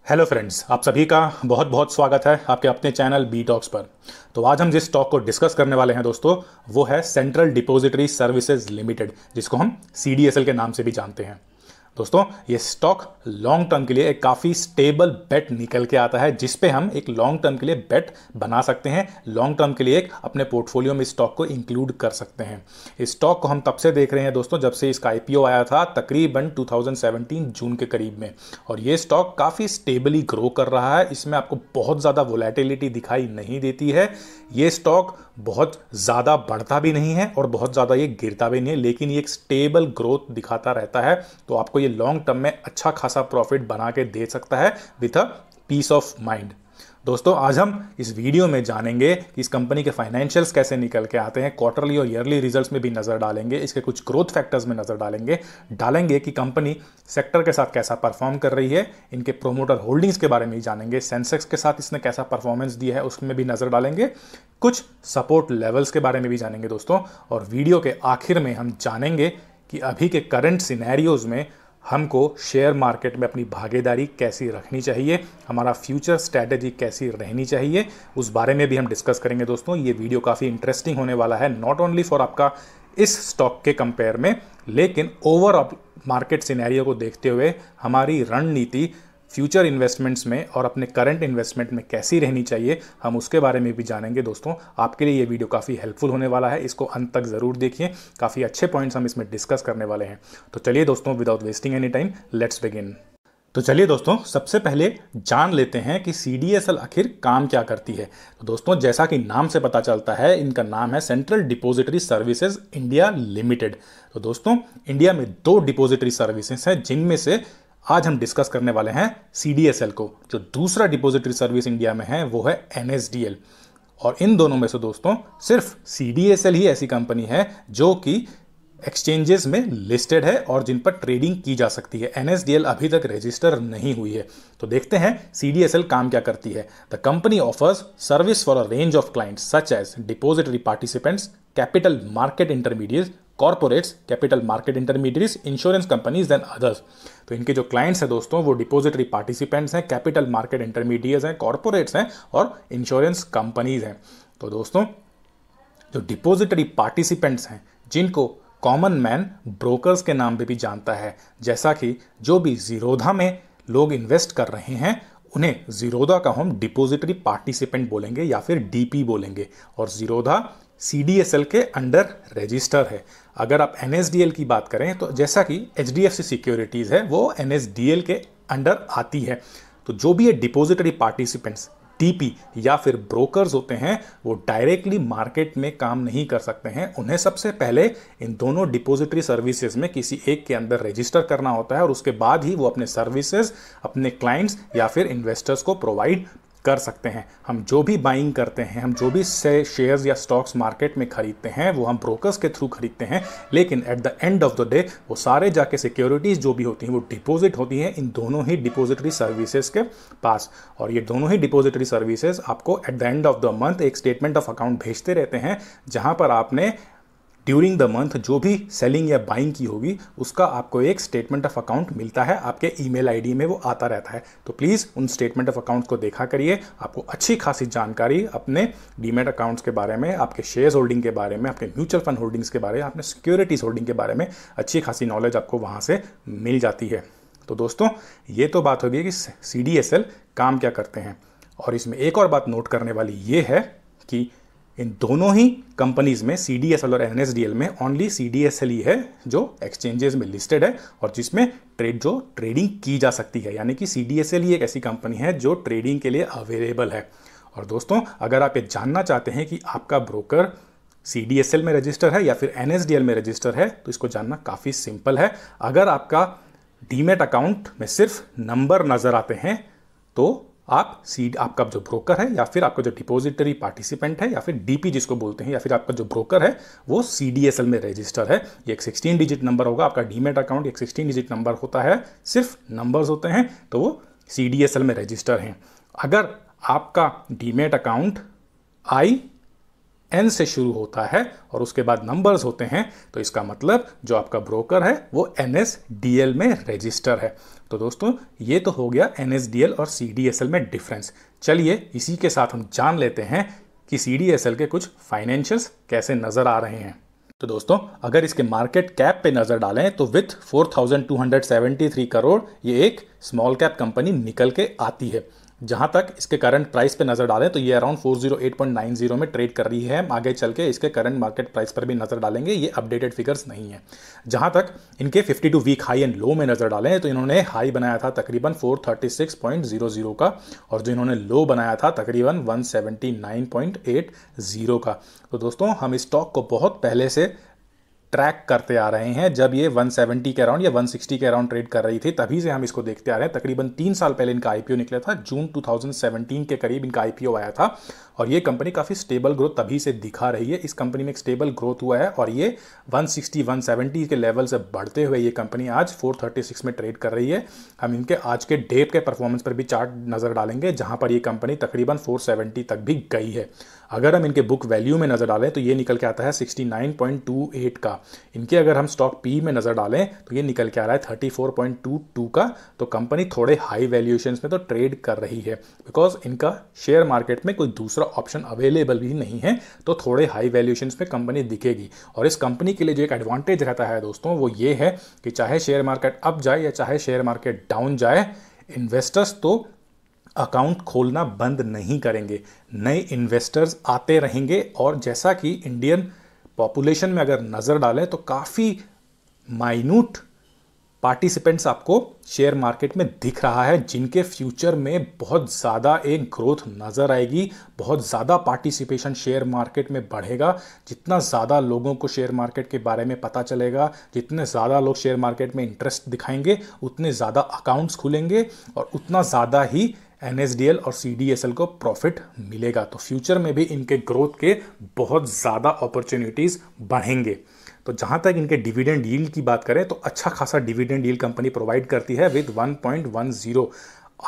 Hello friends, आप सभी का बहुत बहुत स्वागत है आपके अपने चैनल बी टॉक्स पर। तो आज हम जिस स्टॉक को डिस्कस करने वाले हैं दोस्तों, वो है सेंट्रल डिपॉजिटरी सर्विसेज लिमिटेड, जिसको हम CDSL के नाम से भी जानते हैं। दोस्तों, ये स्टॉक लॉन्ग टर्म के लिए एक काफ़ी स्टेबल बेट निकल के आता है, जिस पे हम एक लॉन्ग टर्म के लिए बेट बना सकते हैं, लॉन्ग टर्म के लिए एक अपने पोर्टफोलियो में स्टॉक को इंक्लूड कर सकते हैं। इस स्टॉक को हम तब से देख रहे हैं दोस्तों, जब से इसका IPO आया था तकरीबन 2017 जून के करीब में, और ये स्टॉक काफ़ी स्टेबली ग्रो कर रहा है। इसमें आपको बहुत ज़्यादा वोलेटिलिटी दिखाई नहीं देती है। ये स्टॉक बहुत ज़्यादा बढ़ता भी नहीं है और बहुत ज़्यादा ये गिरता भी नहीं है, लेकिन ये एक स्टेबल ग्रोथ दिखाता रहता है। तो आपको ये लॉन्ग टर्म में अच्छा खासा प्रॉफिट बना के दे सकता है with a peace of mind. दोस्तों, आज हम इस वीडियो में जानेंगे कि इस कंपनी के फाइनेंशियल्स कैसे निकल के आते हैं, क्वार्टरली और ईयरली रिजल्ट्स में भी नज़र डालेंगे, इसके कुछ ग्रोथ फैक्टर्स में नज़र डालेंगे कि कंपनी सेक्टर के साथ कैसा परफॉर्म कर रही है, इनके प्रोमोटर होल्डिंग्स के बारे में ही जानेंगे, सेंसेक्स के साथ इसने कैसा परफॉर्मेंस दिया है उसमें भी नज़र डालेंगे, कुछ सपोर्ट लेवल्स के बारे में भी जानेंगे दोस्तों। और वीडियो के आखिर में हम जानेंगे कि अभी के करंट सिनेरियोज में हमको शेयर मार्केट में अपनी भागीदारी कैसी रखनी चाहिए, हमारा फ्यूचर स्ट्रैटेजी कैसी रहनी चाहिए, उस बारे में भी हम डिस्कस करेंगे दोस्तों। ये वीडियो काफ़ी इंटरेस्टिंग होने वाला है, नॉट ओनली फॉर आपका इस स्टॉक के कंपेयर में, लेकिन ओवरऑल मार्केट सिनेरियो को देखते हुए हमारी रणनीति फ्यूचर इन्वेस्टमेंट्स में और अपने करंट इन्वेस्टमेंट में कैसी रहनी चाहिए, हम उसके बारे में भी जानेंगे दोस्तों। आपके लिए ये वीडियो काफ़ी हेल्पफुल होने वाला है, इसको अंत तक ज़रूर देखिए, काफ़ी अच्छे पॉइंट्स हम इसमें डिस्कस करने वाले हैं। तो चलिए दोस्तों, without wasting any time, let's begin. तो चलिए दोस्तों, सबसे पहले जान लेते हैं कि CDSL आखिर काम क्या करती है। तो दोस्तों, जैसा कि नाम से पता चलता है, इनका नाम है central depository services India limited. तो दोस्तों, इंडिया में 2 डिपॉजिटरी सर्विसेज हैं, जिनमें से आज हम डिस्कस करने वाले हैं CDSL को। जो दूसरा डिपॉजिटरी सर्विस इंडिया में है वो है NSDL। और इन दोनों में से दोस्तों सिर्फ CDSL ही ऐसी कंपनी है जो कि एक्सचेंजेस में लिस्टेड है और जिन पर ट्रेडिंग की जा सकती है। NSDL अभी तक रजिस्टर नहीं हुई है। तो देखते हैं CDSL काम क्या करती है। The company offers service for a range of clients such as depository participants, capital market intermediates, corporates, capital market intermediates, insurance companies and others. तो इनके जो क्लाइंट्स हैं दोस्तों, वो डिपॉजिटरी पार्टिसिपेंट्स हैं, कैपिटल मार्केट इंटरमीडिएट्स हैं, कॉर्पोरेट्स हैं और इंश्योरेंस कंपनीज हैं। तो दोस्तों, जो डिपॉजिटरी पार्टिसिपेंट्स हैं, जिनको कॉमन मैन ब्रोकर्स के नाम पे भी जानता है, जैसा कि जो भी जीरोधा में लोग इन्वेस्ट कर रहे हैं, उन्हें जीरोधा का हम डिपॉजिटरी पार्टिसिपेंट बोलेंगे या फिर DP बोलेंगे। और जीरोधा CDSL के अंडर रजिस्टर है। अगर आप NSDL की बात करें तो जैसा कि HDFC सिक्योरिटीज़ है, वो NSDL के अंडर आती है। तो जो भी ये डिपॉजिटरी पार्टिसिपेंट्स DP या फिर ब्रोकर्स होते हैं, वो डायरेक्टली मार्केट में काम नहीं कर सकते हैं। उन्हें सबसे पहले इन दोनों डिपॉजिटरी सर्विसेज में किसी एक के अंदर रजिस्टर करना होता है और उसके बाद ही वो अपने सर्विसेज अपने क्लाइंट्स या फिर इन्वेस्टर्स को प्रोवाइड कर सकते हैं। हम जो भी बाइंग करते हैं, हम जो भी शेयर्स या स्टॉक्स मार्केट में खरीदते हैं, वो हम ब्रोकर्स के थ्रू खरीदते हैं, लेकिन at the end of the day वो सारे जाके सिक्योरिटीज़ जो भी होती हैं वो डिपॉजिट होती हैं इन दोनों ही डिपॉजिटरी सर्विसेज के पास। और ये दोनों ही डिपॉजिटरी सर्विसेज आपको at the end of the month एक स्टेटमेंट ऑफ अकाउंट भेजते रहते हैं, जहां पर आपने ड्यूरिंग द मंथ जो भी सेलिंग या बाइंग की होगी उसका आपको एक स्टेटमेंट ऑफ अकाउंट मिलता है, आपके ईमेल आईडी में वो आता रहता है। तो प्लीज़ उन स्टेटमेंट ऑफ अकाउंट्स को देखा करिए, आपको अच्छी खासी जानकारी अपने डीमैट अकाउंट्स के बारे में, आपके शेयर्स होल्डिंग के बारे में, अपने म्यूचुअल फंड होल्डिंग्स के बारे में, अपने सिक्योरिटीज होल्डिंग के बारे में अच्छी खासी नॉलेज आपको वहाँ से मिल जाती है। तो दोस्तों, ये तो बात होगी कि CDSL काम क्या करते हैं। और इसमें एक और बात नोट करने वाली ये है कि इन दोनों ही कंपनीज में CDSL और NSDL में ओनली CDSL ही है जो एक्सचेंजेस में लिस्टेड है और जिसमें ट्रेडिंग की जा सकती है। यानी कि CDSL ही एक ऐसी कंपनी है जो ट्रेडिंग के लिए अवेलेबल है। और दोस्तों, अगर आप ये जानना चाहते हैं कि आपका ब्रोकर CDSL में रजिस्टर है या फिर NSDL में रजिस्टर है, तो इसको जानना काफ़ी सिंपल है। अगर आपका डीमैट अकाउंट में सिर्फ नंबर नज़र आते हैं तो आपका जो ब्रोकर है या फिर आपका जो डिपॉजिटरी पार्टिसिपेंट है या फिर DP जिसको बोलते हैं, या फिर आपका जो ब्रोकर है वो CDSL में रजिस्टर है। ये एक 16 डिजिट नंबर होगा। आपका डीमैट अकाउंट एक 16 डिजिट नंबर होता है, सिर्फ नंबर्स होते हैं, तो वो CDSL में रजिस्टर हैं। अगर आपका डीमैट अकाउंट IN से शुरू होता है और उसके बाद नंबर्स होते हैं, तो इसका मतलब जो आपका ब्रोकर है वो NSDL में रजिस्टर है। तो दोस्तों ये तो हो गया NSDL और CDSL में डिफरेंस। चलिए इसी के साथ हम जान लेते हैं कि CDSL के कुछ फाइनेंशियल्स कैसे नज़र आ रहे हैं। तो दोस्तों अगर इसके मार्केट कैप पे नज़र डालें तो विथ 4,273 करोड़ ये एक स्मॉल कैप कंपनी निकल के आती है। जहां तक इसके करंट प्राइस पे नज़र डालें तो ये अराउंड 408.90 में ट्रेड कर रही है। आगे चल के इसके करंट मार्केट प्राइस पर भी नज़र डालेंगे, ये अपडेटेड फिगर्स नहीं है। जहां तक इनके 52 वीक हाई एंड लो में नज़र डालें तो इन्होंने हाई बनाया था तकरीबन 436.00 का और जो इन्होंने लो बनाया था तकरीबन 179.80 का। तो दोस्तों हम इस स्टॉक को बहुत पहले से ट्रैक करते आ रहे हैं। जब ये 170 के अराउंड या 160 के अराउंड ट्रेड कर रही थी तभी से हम इसको देखते आ रहे हैं। तकरीबन 3 साल पहले इनका आईपीओ निकला था, जून 2017 के करीब इनका आईपीओ आया था और ये कंपनी काफ़ी स्टेबल ग्रोथ तभी से दिखा रही है। इस कंपनी में एक स्टेबल ग्रोथ हुआ है और ये 160-170 के लेवल से बढ़ते हुए ये कंपनी आज 436 में ट्रेड कर रही है। हम इनके आज के डे के परफॉर्मेंस पर भी चार्ट नज़र डालेंगे जहां पर ये कंपनी तकरीबन 470 तक भी गई है। अगर हम इनके बुक वैल्यू में नज़र डालें तो ये निकल के आता है 69.28 का। इनके अगर हम स्टॉक पी में नज़र डालें तो ये निकल के आ रहा है 34.22 का। तो कंपनी थोड़े हाई वैल्यूएशंस में तो ट्रेड कर रही है बिकॉज इनका शेयर मार्केट में कोई दूसरा ऑप्शन अवेलेबल भी नहीं है, तो थोड़े हाई वैल्यूएशंस में कंपनी दिखेगी। और इस कंपनी के लिए जो एक एडवांटेज रहता है दोस्तों वो ये है कि चाहे शेयर मार्केट अप जाए या चाहे शेयर मार्केट डाउन जाए, इन्वेस्टर्स तो अकाउंट खोलना बंद नहीं करेंगे, नए इन्वेस्टर्स आते रहेंगे। और जैसा कि इंडियन पॉपुलेशन में अगर नज़र डालें तो काफ़ी माइन्यूट पार्टिसिपेंट्स आपको शेयर मार्केट में दिख रहा है जिनके फ्यूचर में बहुत ज़्यादा एक ग्रोथ नज़र आएगी, बहुत ज़्यादा पार्टिसिपेशन शेयर मार्केट में बढ़ेगा। जितना ज़्यादा लोगों को शेयर मार्केट के बारे में पता चलेगा, जितने ज़्यादा लोग शेयर मार्केट में इंटरेस्ट दिखाएंगे, उतने ज़्यादा अकाउंट्स खुलेंगे और उतना ज़्यादा ही NSDL और CDSL को प्रॉफिट मिलेगा। तो फ्यूचर में भी इनके ग्रोथ के बहुत ज़्यादा अपॉर्चुनिटीज़ बढ़ेंगे। तो जहाँ तक इनके डिविडेंड यील्ड की बात करें तो अच्छा खासा डिविडेंड यील्ड कंपनी प्रोवाइड करती है विद 1.10।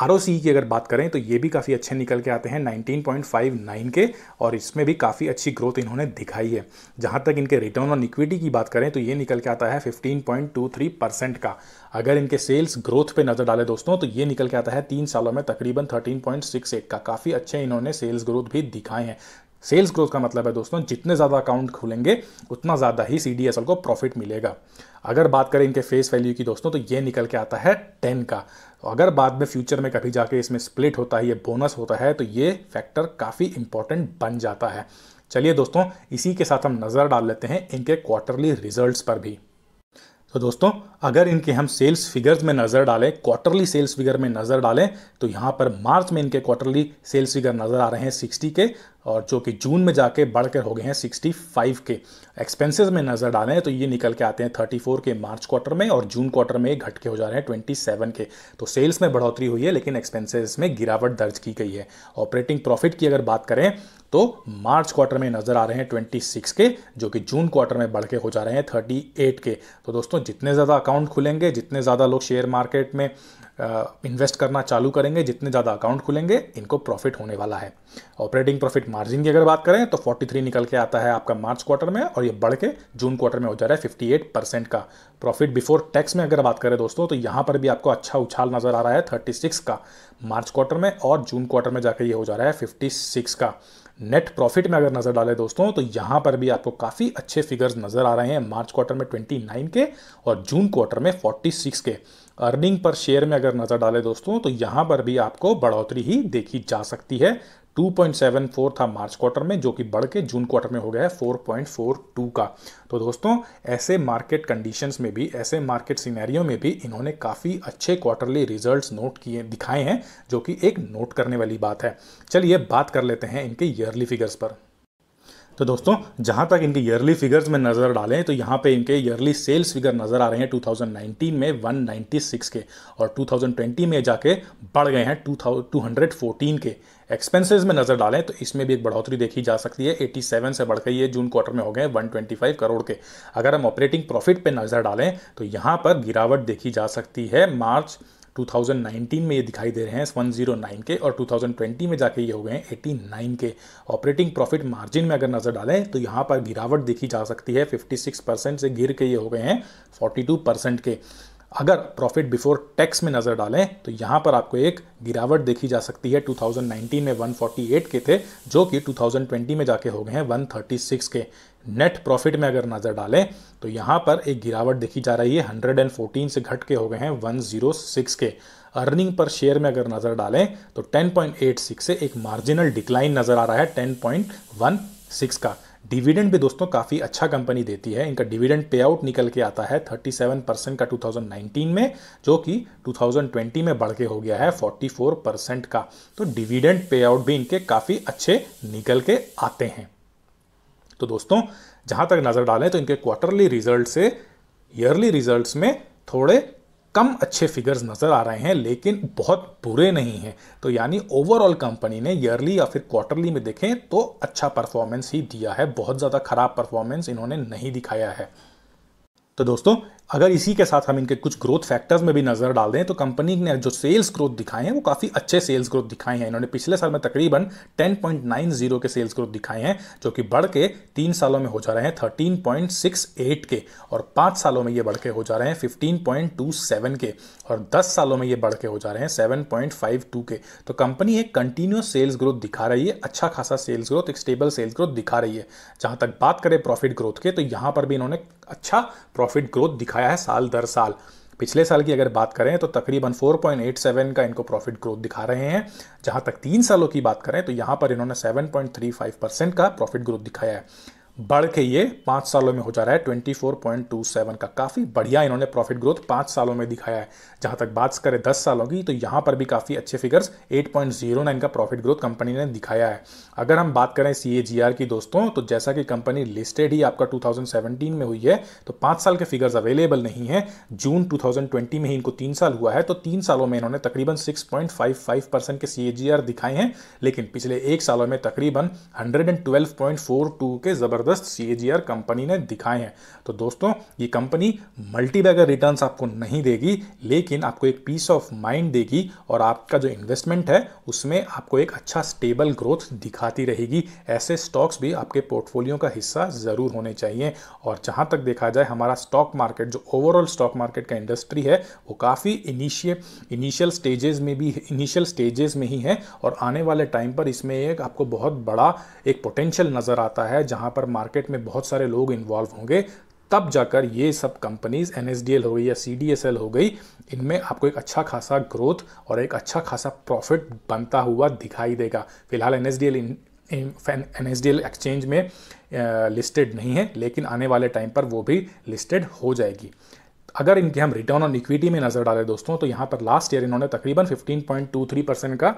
ROCE की अगर बात करें तो ये भी काफ़ी अच्छे निकल के आते हैं 19.59 के और इसमें भी काफ़ी अच्छी ग्रोथ इन्होंने दिखाई है। जहाँ तक इनके रिटर्न ऑन इक्विटी की बात करें तो ये निकल के आता है 15.23% का। अगर इनके सेल्स ग्रोथ पे नज़र डालें दोस्तों तो ये निकल के आता है 3 सालों में तकरीबन 13.68 का। काफ़ी अच्छे इन्होंने सेल्स ग्रोथ भी दिखाए हैं। सेल्स ग्रोथ का मतलब है दोस्तों जितने ज़्यादा अकाउंट खुलेंगे उतना ज़्यादा ही CDSL को प्रॉफिट मिलेगा। अगर बात करें इनके फेस वैल्यू की दोस्तों तो ये निकल के आता है 10 का। अगर बाद में फ्यूचर में कभी जाके इसमें स्प्लिट होता है, ये बोनस होता है, तो ये फैक्टर काफ़ी इंपॉर्टेंट बन जाता है। चलिए दोस्तों इसी के साथ हम नज़र डाल लेते हैं इनके क्वार्टरली रिजल्ट्स पर भी। तो दोस्तों अगर इनके हम सेल्स फिगर्स में नज़र डालें, क्वार्टरली सेल्स फिगर में नज़र डालें तो यहाँ पर मार्च में इनके क्वार्टरली सेल्स फिगर नज़र आ रहे हैं 60 के और जो कि जून में जाके बढ़कर हो गए हैं 65 के। एक्सपेंसेस में नज़र डालें तो ये निकल के आते हैं 34 के मार्च क्वार्टर में और जून क्वार्टर में घट के हो जा रहे हैं 27 के। तो सेल्स में बढ़ोतरी हुई है लेकिन एक्सपेंसेस में गिरावट दर्ज की गई है। ऑपरेटिंग प्रॉफिट की अगर बात करें तो मार्च क्वार्टर में नज़र आ रहे हैं 26 के जो कि जून क्वार्टर में बढ़ के हो जा रहे हैं 38 के। तो दोस्तों जितने ज़्यादा अकाउंट खुलेंगे, जितने ज़्यादा लोग शेयर मार्केट में इन्वेस्ट करना चालू करेंगे, जितने ज़्यादा अकाउंट खुलेंगे, इनको प्रॉफिट होने वाला है। ऑपरेटिंग प्रॉफिट मार्जिन की अगर बात करें तो 43 निकल के आता है आपका मार्च क्वार्टर में और ये बढ़ के जून क्वार्टर में हो जा रहा है 58% का। प्रॉफिट बिफोर टैक्स में अगर बात करें दोस्तों तो यहाँ पर भी आपको अच्छा उछाल नज़र आ रहा है 36 का मार्च क्वार्टर में और जून क्वार्टर में जाकर ये हो जा रहा है 56 का। नेट प्रॉफिट में अगर नज़र डालें दोस्तों तो यहाँ पर भी आपको काफ़ी अच्छे फिगर्स नज़र आ रहे हैं मार्च क्वार्टर में 29 के और जून क्वार्टर में 46 के। अर्निंग पर शेयर में अगर नज़र डालें दोस्तों तो यहाँ पर भी आपको बढ़ोतरी ही देखी जा सकती है। 2.74 था मार्च क्वार्टर में जो कि बढ़ के जून क्वार्टर में हो गया है 4.42 का। तो दोस्तों ऐसे मार्केट कंडीशंस में भी, ऐसे मार्केट सिनेरियो में भी इन्होंने काफ़ी अच्छे क्वार्टरली रिजल्ट्स नोट किए दिखाए हैं जो कि एक नोट करने वाली बात है। चलिए बात कर लेते हैं इनके ईयरली फिगर्स पर। तो दोस्तों जहाँ तक इनके ईयरली फिगर्स में नज़र डालें तो यहाँ पे इनके ईयरली सेल्स फिगर नज़र आ रहे हैं 2019 में 196 के और 2020 में जाके बढ़ गए हैं 214 के। एक्सपेंसेस में नज़र डालें तो इसमें भी एक बढ़ोतरी देखी जा सकती है, 87 से बढ़ के ये जून क्वार्टर में हो गए 125 करोड़ के। अगर हम ऑपरेटिंग प्रॉफिट पे नज़र डालें तो यहाँ पर गिरावट देखी जा सकती है। मार्च 2019 में ये दिखाई दे रहे हैं 109 के और 2020 में जाके ये हो गए हैं 89 के। ऑपरेटिंग प्रॉफिट मार्जिन में अगर नज़र डालें तो यहाँ पर गिरावट देखी जा सकती है, 56% से गिर के ये हो गए हैं 42% के। अगर प्रॉफिट बिफोर टैक्स में नज़र डालें तो यहाँ पर आपको एक गिरावट देखी जा सकती है। 2019 में 148 के थे जो कि 2020 में जाके हो गए हैं 136 के। नेट प्रॉफिट में अगर नज़र डालें तो यहाँ पर एक गिरावट देखी जा रही है, 114 से घट के हो गए हैं 106 के। अर्निंग पर शेयर में अगर नज़र डालें तो 10.86 से एक मार्जिनल डिक्लाइन नज़र आ रहा है 10.16 का। डिविडेंड भी दोस्तों काफ़ी अच्छा कंपनी देती है। इनका डिविडेंड पे आउट निकल के आता है 37% का 2019 में, जो कि 2020 में बढ़ के हो गया है 44% का। तो डिविडेंड पे आउट भी इनके काफ़ी अच्छे निकल के आते हैं। तो दोस्तों जहां तक नज़र डालें तो इनके क्वार्टरली रिजल्ट से ईयरली रिजल्ट्स में थोड़े कम अच्छे फिगर्स नज़र आ रहे हैं, लेकिन बहुत बुरे नहीं हैं। तो यानी ओवरऑल कंपनी ने ईयरली या फिर क्वार्टरली में देखें तो अच्छा परफॉर्मेंस ही दिया है, बहुत ज़्यादा खराब परफॉर्मेंस इन्होंने नहीं दिखाया है। तो दोस्तों अगर इसी के साथ हम इनके कुछ ग्रोथ फैक्टर्स में भी नज़र डाल दें तो कंपनी ने जो सेल्स ग्रोथ दिखाए हैं वो काफ़ी अच्छे सेल्स ग्रोथ दिखाए हैं। इन्होंने पिछले साल में तकरीबन 10.90 के सेल्स ग्रोथ दिखाए हैं, जो कि बढ़ के 3 सालों में हो जा रहे हैं 13.68 के, और 5 सालों में ये बढ़ के हो जा रहे हैं 15.27 के, और 10 सालों में ये बढ़ के हो जा रहे हैं 7.52 के। तो कंपनी एक कंटिन्यूस सेल्स ग्रोथ दिखा रही है, अच्छा खासा सेल्स ग्रोथ, एक स्टेबल सेल्स ग्रोथ दिखा रही है। जहां तक बात करें प्रॉफिट ग्रोथ के तो यहां पर भी इन्होंने अच्छा प्रॉफिट ग्रोथ दिखाया है साल दर साल। पिछले साल की अगर बात करें तो तकरीबन 4.87 का इनको प्रॉफिट ग्रोथ दिखा रहे हैं। जहां तक 3 सालों की बात करें तो यहां पर इन्होंने 7.35% का प्रॉफिट ग्रोथ दिखाया है, बढ़ के ये 5 सालों में हो जा रहा है 24.27 का। काफ़ी बढ़िया इन्होंने प्रॉफिट ग्रोथ 5 सालों में दिखाया है। जहां तक बात करें 10 सालों की तो यहां पर भी काफ़ी अच्छे फिगर्स 8.09 का प्रॉफिट ग्रोथ कंपनी ने दिखाया है। अगर हम बात करें CAGR की दोस्तों, तो जैसा कि कंपनी लिस्टेड ही आपका 2017 में हुई है तो 5 साल के फिगर्स अवेलेबल नहीं है। जून 2020 में ही इनको 3 साल हुआ है, तो 3 सालों में इन्होंने तकरीबन 6.55% के CAGR दिखाए हैं, लेकिन पिछले 1 सालों में तकरीबन 112.42 के जबरदस्त CAGR कंपनी ने दिखाए हैं। तो दोस्तों ये कंपनी मल्टीबैगर रिटर्न्स आपको नहीं देगी, लेकिन आपको एक पीस ऑफ माइंड देगी और आपका जो इन्वेस्टमेंट है उसमें आपको एक अच्छा स्टेबल ग्रोथ दिखाती रहेगी। ऐसे स्टॉक्स भी आपके पोर्टफोलियो का हिस्सा जरूर होने चाहिए। और जहां तक देखा जाए हमारा स्टॉक मार्केट, जो ओवरऑल स्टॉक मार्केट का इंडस्ट्री है, वो काफ़ी इनिशियल स्टेजेस में ही है, और आने वाले टाइम पर इसमें एक आपको बहुत बड़ा एक पोटेंशियल नज़र आता है, जहां पर मार्केट में बहुत सारे लोग इन्वॉल्व होंगे। तब जाकर ये सब कंपनीज NSDL हो गई या CDSL हो गई, इनमें आपको एक अच्छा खासा ग्रोथ और एक अच्छा खासा प्रॉफिट बनता हुआ दिखाई देगा। फिलहाल NSDL एक्सचेंज में लिस्टेड नहीं है, लेकिन आने वाले टाइम पर वो भी लिस्टेड हो जाएगी। अगर इनके हम रिटर्न ऑन इक्विटी में नज़र डालें दोस्तों, तो यहाँ पर लास्ट ईयर इन्होंने तकरीबन 15.23% का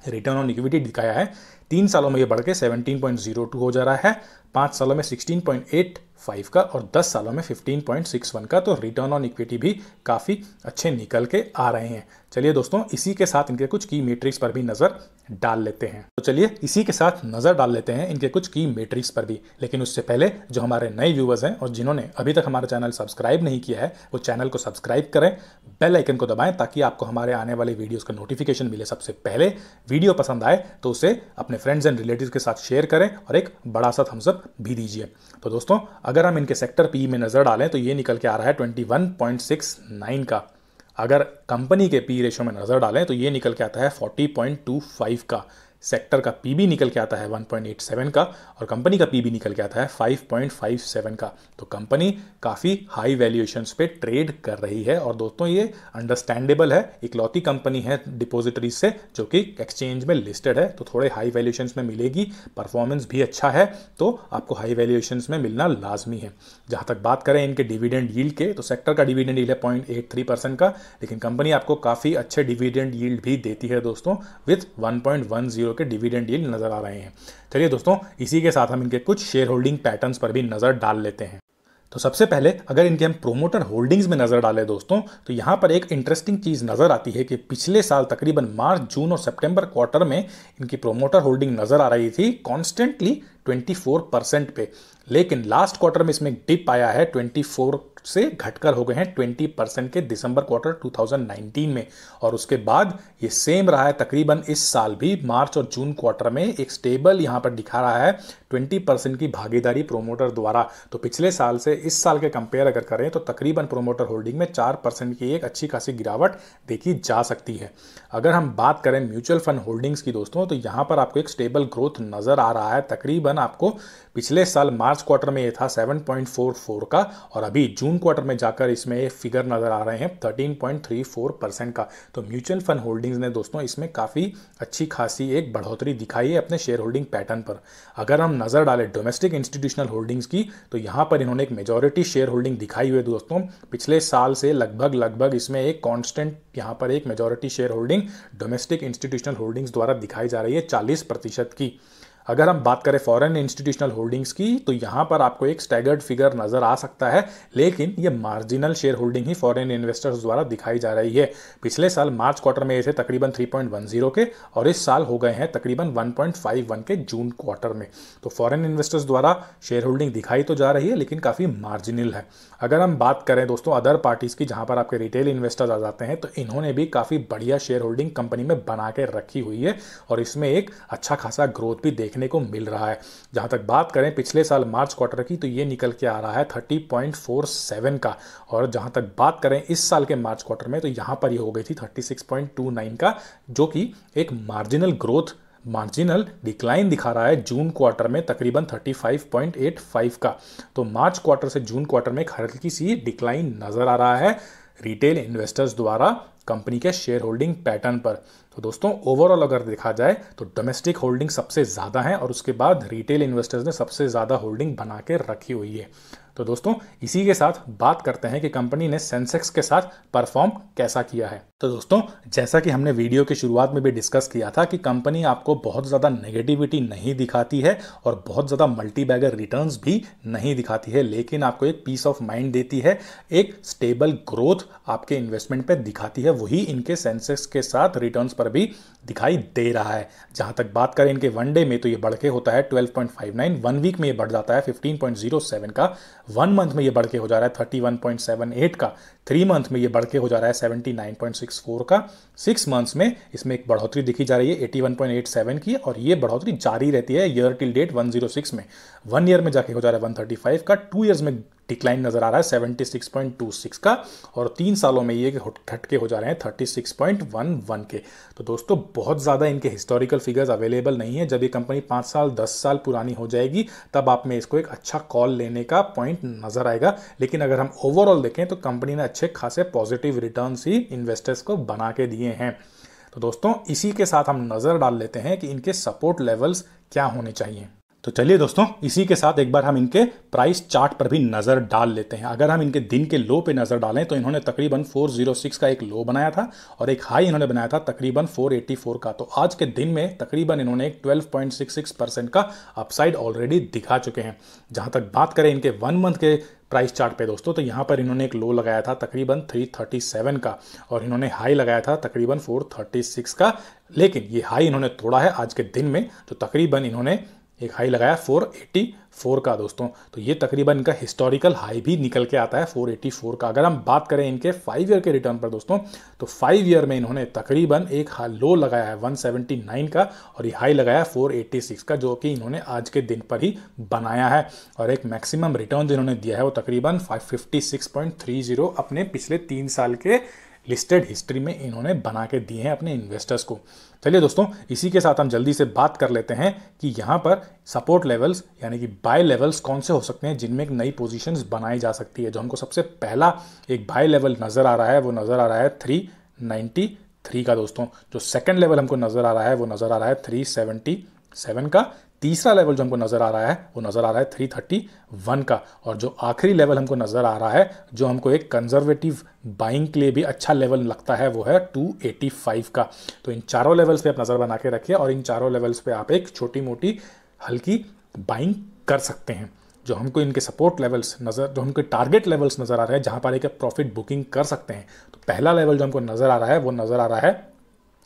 रिटर्न ऑन इक्विटी दिखाया है। 3 सालों में ये बढ़ के 17.02 हो जा रहा है, 5 सालों में 16.85 का, और 10 सालों में 15.61 का। तो रिटर्न ऑन इक्विटी भी काफ़ी अच्छे निकल के आ रहे हैं। चलिए दोस्तों इसी के साथ इनके कुछ की मैट्रिक्स पर भी नज़र डाल लेते हैं। तो चलिए इसी के साथ नज़र डाल लेते हैं इनके कुछ की मैट्रिक्स पर भी। लेकिन उससे पहले जो हमारे नए व्यूवर्स हैं और जिन्होंने अभी तक हमारा चैनल सब्सक्राइब नहीं किया है, वो चैनल को सब्सक्राइब करें, बेल आइकन को दबाएं, ताकि आपको हमारे आने वाले वीडियोस का नोटिफिकेशन मिले सबसे पहले। वीडियो पसंद आए तो उसे अपने फ्रेंड्स एंड रिलेटिव्स के साथ शेयर करें और एक बड़ा सा थम्स अप भी दीजिए। तो दोस्तों अगर हम इनके सेक्टर पी में नज़र डालें तो ये निकल के आ रहा है 21.69 का। अगर कंपनी के पी रेशो में नज़र डालें तो ये निकल के आता है 40.25 का। सेक्टर का पीबी निकल के आता है 1.87 का, और कंपनी का पीबी निकल के आता है 5.57 का। तो कंपनी काफ़ी हाई वैल्यूएशंस पे ट्रेड कर रही है, और दोस्तों ये अंडरस्टैंडेबल है, इकलौती कंपनी है डिपॉजिटरीज से जो कि एक्सचेंज में लिस्टेड है, तो थोड़े हाई वैल्यूएशंस में मिलेगी। परफॉर्मेंस भी अच्छा है तो आपको हाई वैल्यूएशंस में मिलना लाजमी है। जहाँ तक बात करें इनके डिविडेंड यील्ड के, तो सेक्टर का डिविडेंड यील्ड है 0.83% का, लेकिन कंपनी आपको काफ़ी अच्छे डिविडेंड यील्ड भी देती है दोस्तों, विथ 1.10 के डिविडेंड यील्ड नजर आ रहे हैं। चलिए दोस्तों इसी के साथ हम इनके कुछ शेयर होल्डिंग पैटर्न्स पर भी नजर डाल लेते हैं। तो सबसे पहले अगर इनके हम प्रोमोटर होल्डिंग्स में नजर डालें दोस्तों, तो यहां पर एक इंटरेस्टिंग चीज नजर आती है कि पिछले साल तकरीबन मार्च, जून और सितंबर क्वार्टर में इनकी प्रोमोटर होल्डिंग नजर आ रही थी कॉन्स्टेंटली 24% पे, लेकिन लास्ट क्वार्टर में इसमें डिप आया है 24 से घटकर हो गए हैं 20% के दिसंबर क्वार्टर 2019 में, और उसके बाद ये सेम रहा है तकरीबन इस साल भी। मार्च और जून क्वार्टर में एक स्टेबल यहां पर दिखा रहा है 20% की भागीदारी प्रोमोटर द्वारा। तो पिछले साल से इस साल के कंपेयर अगर करें तो तकरीबन प्रोमोटर होल्डिंग में 4% की एक अच्छी खासी गिरावट देखी जा सकती है। अगर हम बात करें म्यूचुअल फंड होल्डिंग्स की दोस्तों, तो यहाँ पर आपको एक स्टेबल ग्रोथ नजर आ रहा है। तकरीबन आपको पिछले साल मार्च क्वार्टर में ये था 7.44 का, और अभी जून क्वार्टर में जाकर इसमें ये फिगर नजर आ रहे हैं 13.34% का। तो म्यूचुअल फंड होल्डिंग्स ने दोस्तों इसमें काफ़ी अच्छी खासी एक बढ़ोतरी दिखाई है अपने शेयर होल्डिंग पैटर्न पर। अगर हम नज़र डालें डोमेस्टिक इंस्टीट्यूशनल होल्डिंग्स की, तो यहाँ पर इन्होंने एक मेजॉरिटी शेयर होल्डिंग दिखाई हुई है दोस्तों। पिछले साल से लगभग इसमें एक कांस्टेंट यहाँ पर एक majority share holding domestic institutional holdings द्वारा दिखाई जा रही है 40% की। अगर हम बात करें फॉरेन इंस्टीट्यूशनल होल्डिंग्स की, तो यहाँ पर आपको एक स्टैगर्ड फिगर नजर आ सकता है, लेकिन ये मार्जिनल शेयर होल्डिंग ही फॉरेन इन्वेस्टर्स द्वारा दिखाई जा रही है। पिछले साल मार्च क्वार्टर में ये थे तकरीबन 3.10 के, और इस साल हो गए हैं तकरीबन 1.51 के जून क्वार्टर में। तो फॉरेन इन्वेस्टर्स द्वारा शेयर होल्डिंग दिखाई तो जा रही है, लेकिन काफ़ी मार्जिनल है। अगर हम बात करें दोस्तों अदर पार्टीज़ की, जहाँ पर आपके रिटेल इन्वेस्टर्स आ जाते हैं, तो इन्होंने भी काफ़ी बढ़िया शेयर होल्डिंग कंपनी में बना के रखी हुई है, और इसमें एक अच्छा खासा ग्रोथ भी देखने को मिल रहा है। जहां तक बात करें पिछले साल मार्च क्वार्टर की, तो ये निकल के आ रहा है 30.47 का, और जहां तक बात करें इस साल के मार्च क्वार्टर में, तो यहां पर ये हो गई थी 36.29 का, जो कि एक मार्जिनल डिक्लाइन दिखा रहा है जून क्वार्टर में तकरीबन 35.85 का। तो मार्च क्वार्टर से जून क्वार्टर में एक हल्की सी डिक्लाइन नजर आ रहा है रिटेल इन्वेस्टर्स द्वारा कंपनी के शेयर होल्डिंग पैटर्न पर। तो दोस्तों ओवरऑल अगर देखा जाए तो डोमेस्टिक होल्डिंग सबसे ज़्यादा है, और उसके बाद रिटेल इन्वेस्टर्स ने सबसे ज़्यादा होल्डिंग बना के रखी हुई है। तो दोस्तों इसी के साथ बात करते हैं कि कंपनी ने सेंसेक्स के साथ परफॉर्म कैसा किया है। तो दोस्तों जैसा कि हमने वीडियो की शुरुआत में भी डिस्कस किया था कि कंपनी आपको बहुत ज़्यादा नेगेटिविटी नहीं दिखाती है और बहुत ज़्यादा मल्टी बैगर रिटर्न्स भी नहीं दिखाती है, लेकिन आपको एक पीस ऑफ माइंड देती है, एक स्टेबल ग्रोथ आपके इन्वेस्टमेंट पे दिखाती है। वही इनके सेंसेक्स के साथ रिटर्न्स पर भी दिखाई दे रहा है। जहां तक बात करें इनके वन डे में, तो ये बढ़ के होता है 12.59, 1 वीक में ये बढ़ जाता है 15.07 का, 1 मंथ में ये बढ़ के हो जा रहा है 31.78 का, 3 मंथ में ये बढ़ के हो जा रहा है 79.64 का, 6 मंथ्स में इसमें एक बढ़ोतरी दिखी जा रही है 81.87 की, और ये बढ़ोतरी जारी रहती है ईयर टिल डेट 106 में। 1 ईयर में जाके हो जा रहा है 135 का, 2 ईयर्स में डिक्लाइन नजर आ रहा है 76.26 का, और 3 सालों में ये घट के हो जा रहे हैं 36.11 के। तो दोस्तों बहुत ज़्यादा इनके हिस्टोरिकल फिगर्स अवेलेबल नहीं है। जब ये कंपनी 5 साल 10 साल पुरानी हो जाएगी, तब आप में इसको एक अच्छा कॉल लेने का पॉइंट नजर आएगा। लेकिन अगर हम ओवरऑल देखें तो कंपनी ने अच्छे खासे पॉजिटिव रिटर्न्स ही इन्वेस्टर्स को बना के दिए हैं। तो दोस्तों इसी के साथ हम नज़र डाल लेते हैं कि इनके सपोर्ट लेवल्स क्या होने चाहिए। तो चलिए दोस्तों इसी के साथ एक बार हम इनके प्राइस चार्ट पर भी नज़र डाल लेते हैं। अगर हम इनके दिन के लो पे नज़र डालें तो इन्होंने तकरीबन 406 का एक लो बनाया था, और एक हाई इन्होंने बनाया था तकरीबन 484 का। तो आज के दिन में तकरीबन इन्होंने एक 12.66% का अपसाइड ऑलरेडी दिखा चुके हैं। जहां तक बात करें इनके 1 मंथ के प्राइस चार्ट पे दोस्तों, तो यहाँ पर इन्होंने एक लो लगाया था तकरीबन 337 का, और इन्होंने हाई लगाया था तकरीबन 436 का। लेकिन ये हाई इन्होंने तोड़ा है आज के दिन में, तो तकरीबन इन्होंने एक हाई लगाया 484 का दोस्तों। तो ये तकरीबन इनका हिस्टोरिकल हाई भी निकल के आता है 484 का। अगर हम बात करें इनके 5 ईयर के रिटर्न पर दोस्तों, तो 5 ईयर में इन्होंने तकरीबन एक लो लगाया है 179 का, और ये हाई लगाया 486 का, जो कि इन्होंने आज के दिन पर ही बनाया है। और एक मैक्सिमम रिटर्न इन्होंने दिया है वो तकरीबन 556.30 अपने पिछले 3 साल के लिस्टेड हिस्ट्री में इन्होंने बना के दिए हैं अपने इन्वेस्टर्स को। चलिए दोस्तों इसी के साथ हम जल्दी से बात कर लेते हैं कि यहाँ पर सपोर्ट लेवल्स यानी कि बाय लेवल्स कौन से हो सकते हैं जिनमें एक नई पोजीशंस बनाई जा सकती है। जो हमको सबसे पहला एक बाय लेवल नज़र आ रहा है वो नज़र आ रहा है 393 का दोस्तों। जो सेकंड लेवल हमको नज़र आ रहा है वो नज़र आ रहा है 377 का। तीसरा लेवल जो हमको नज़र आ रहा है वो नज़र आ रहा है 331 का, और जो आखिरी लेवल हमको नज़र आ रहा है जो हमको एक कंजर्वेटिव बाइंग के लिए भी अच्छा लेवल लगता है वो है 285 का। तो इन चारों लेवल्स पे आप नज़र बना के रखिए, और इन चारों लेवल्स पे आप एक छोटी मोटी हल्की बाइंग कर सकते हैं। जो हमको इनके सपोर्ट लेवल्स जो हमको टारगेट लेवल्स नज़र आ रहे हैं जहाँ पर एक प्रॉफिट बुकिंग कर सकते हैं, तो पहला लेवल जो हमको नज़र आ रहा है वो नज़र आ रहा है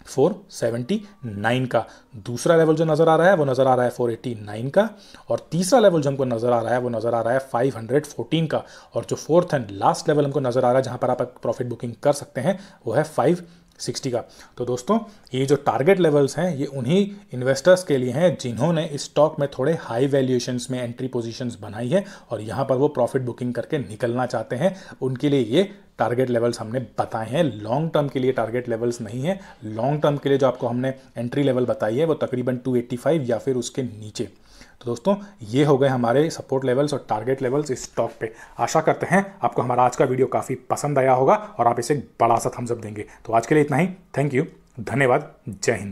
479 का। दूसरा लेवल जो नज़र आ रहा है वो नज़र आ रहा है 489 का, और तीसरा लेवल जो हमको नज़र आ रहा है वो नज़र आ रहा है 514 का, और जो फोर्थ एंड लास्ट लेवल हमको नज़र आ रहा है जहाँ पर आप प्रॉफिट बुकिंग कर सकते हैं वो है 5 60 का। तो दोस्तों ये जो टारगेट लेवल्स हैं ये उन्हीं इन्वेस्टर्स के लिए हैं जिन्होंने इस स्टॉक में थोड़े हाई वैल्यूएशंस में एंट्री पोजीशंस बनाई है और यहाँ पर वो प्रॉफिट बुकिंग करके निकलना चाहते हैं, उनके लिए ये टारगेट लेवल्स हमने बताए हैं। लॉन्ग टर्म के लिए टारगेट लेवल्स नहीं है। लॉन्ग टर्म के लिए जो आपको हमने एंट्री लेवल बताई है वो तकरीबन 285 या फिर उसके नीचे। तो दोस्तों ये हो गए हमारे सपोर्ट लेवल्स और टारगेट लेवल्स इस स्टॉक पे। आशा करते हैं आपको हमारा आज का वीडियो काफ़ी पसंद आया होगा और आप इसे बड़ा सा थम्स अप देंगे। तो आज के लिए इतना ही। थैंक यू, धन्यवाद, जय हिंद।